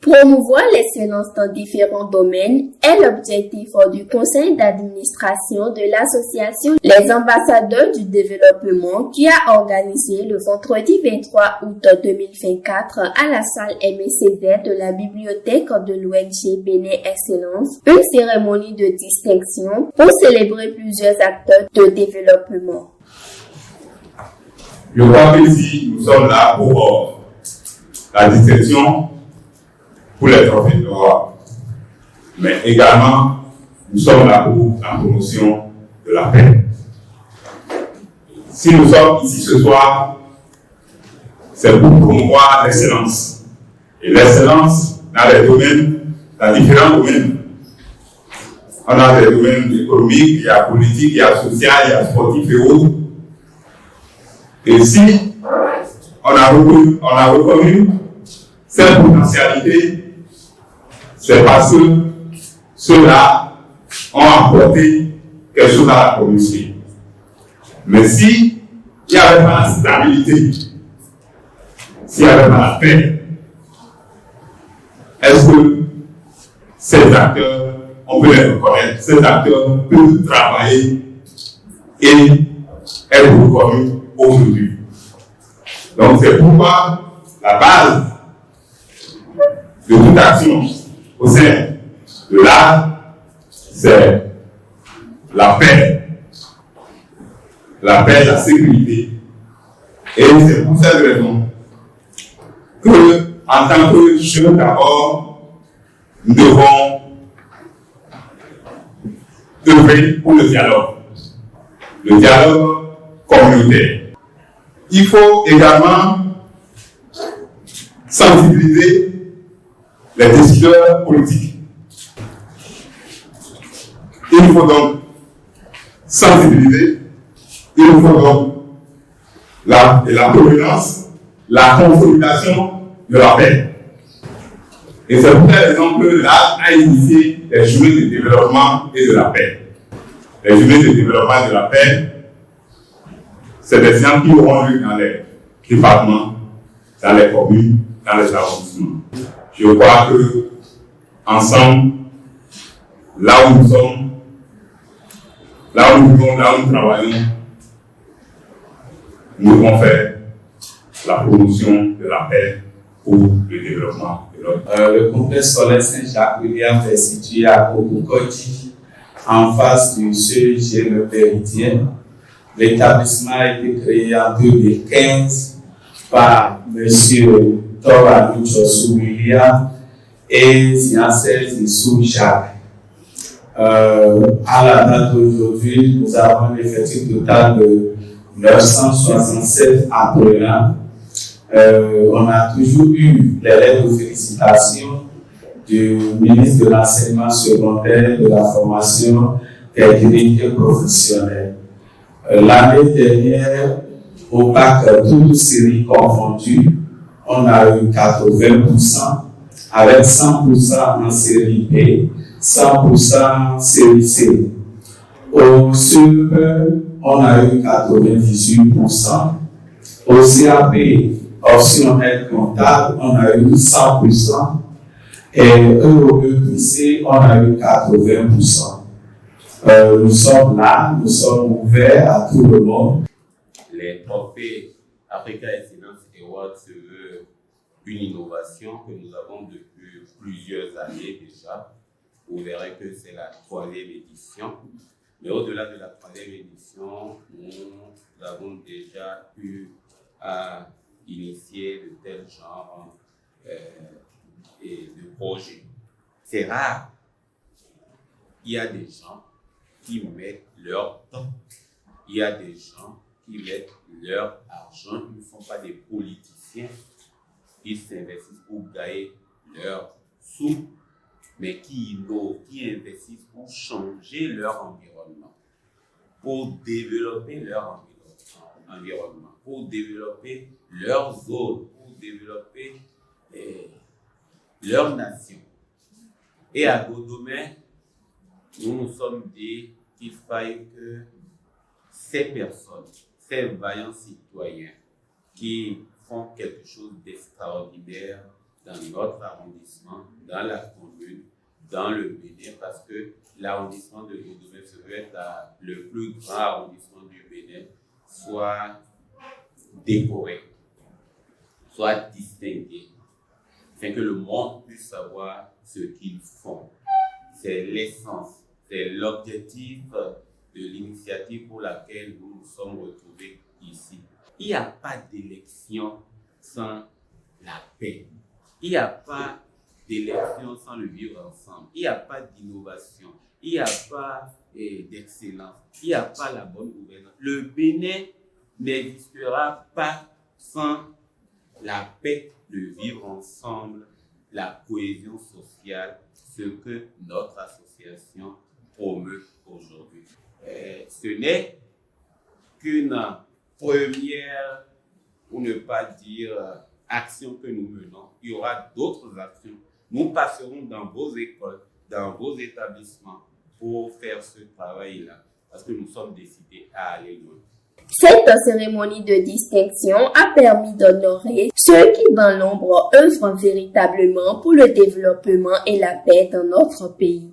Promouvoir l'excellence dans différents domaines est l'objectif du conseil d'administration de l'association Les Ambassadeurs du Développement qui a organisé le vendredi 23 août 2024 à la salle MCZ de la bibliothèque de l'ONG Bénin Excellence une cérémonie de distinction pour célébrer plusieurs acteurs de développement. Je crois que si nous sommes là pour la distinction, pour les trophées de roi, mais également nous sommes là pour la promotion de la paix. Si nous sommes ici ce soir, c'est pour promouvoir l'excellence. Et l'excellence dans les domaines, dans différents domaines. On a des domaines économiques, il y a politique, il y a social, il y a sportif et autres. Et si on a reconnu cette potentialité, c'est parce que ceux-là ont apporté quelque chose à la communauté. Mais s'il n'y avait pas la stabilité, s'il n'y avait pas la paix, est-ce que ces acteurs, on peut les reconnaître, ces acteurs peuvent travailler et être reconnus aujourd'hui? Donc c'est pourquoi la base de toute action au sein de l'art, c'est la paix, la sécurité. Et c'est pour cette raison que, en tant que jeunes d'abord, nous devons œuvrer pour le dialogue communautaire. Il faut également sensibiliser les décideurs politiques. Il faut donc sensibiliser, il faut donc la provenance, la consolidation de la paix. Et c'est pour cette raison que l'ART a initié les journées de développement et de la paix. Les journées de développement et de la paix, c'est des séances qui auront lieu dans les départements, dans les communes, dans les arrondissements. Je crois que, ensemble, là où nous sommes, là où nous vivons, là où nous travaillons, nous devons faire la promotion de la paix pour le développement de l'autre. Le complexe scolaire Saint-Jacques-William est situé à Kokokoji, en face du CEG Le Péridien. L'établissement a été créé en 2015 par M. Tora Luchosu William et Ziancès Issou Jacques. À la date d'aujourd'hui, nous avons un effectif total de 967 apprenants. On a toujours eu les lettres de félicitations du ministre de l'enseignement secondaire, de la formation technique et professionnelle. L'année dernière, au bac, toutes séries confondues, on a eu 80%, avec 100% en série B, 100% en série C. Au SUP, on a eu 98%. Au CAP, optionnel comptable, on a eu 100%. Et au EPC, on a eu 80%. Nous sommes là, nous sommes ouverts à tout le monde. Les trophées Africa Excellence Awards se veut une innovation que nous avons depuis plusieurs années déjà. Vous verrez que c'est la 3e édition. Mais au-delà de la 3e édition, nous avons déjà eu à initier de tels genres de projets. C'est rare. Il y a des gens qui mettent leur temps. Il y a des gens qui mettent leur argent. Ils ne sont pas des politiciens. Ils s'investissent pour gagner leur sous, mais qui innovent, qui investissent pour changer leur environnement, pour développer leur environnement, pour développer leur zone, pour développer leur nation. Et à Godomé, nous nous sommes dit qu'il fallait que ces personnes, ces vaillants citoyens qui font quelque chose d'extraordinaire dans notre arrondissement, dans la commune, dans le Bénin, parce que l'arrondissement de Godomé veut être le plus grand arrondissement du Bénin, soit décoré, soit distingué, afin que le monde puisse savoir ce qu'ils font. C'est l'essence, c'est l'objectif de l'initiative pour laquelle nous nous sommes retrouvés ici. Il n'y a pas d'élection sans la paix. Il n'y a pas d'élection sans le vivre ensemble. Il n'y a pas d'innovation. Il n'y a pas d'excellence. Il n'y a pas la bonne gouvernance. Le Bénin n'existera pas sans la paix, le vivre ensemble, la cohésion sociale, ce que notre association promeut aujourd'hui. Ce n'est qu'une première, pour ne pas dire action que nous menons. Il y aura d'autres actions. Nous passerons dans vos écoles, dans vos établissements pour faire ce travail-là, parce que nous sommes décidés à aller loin. Cette cérémonie de distinction a permis d'honorer ceux qui, dans l'ombre, œuvrent véritablement pour le développement et la paix dans notre pays.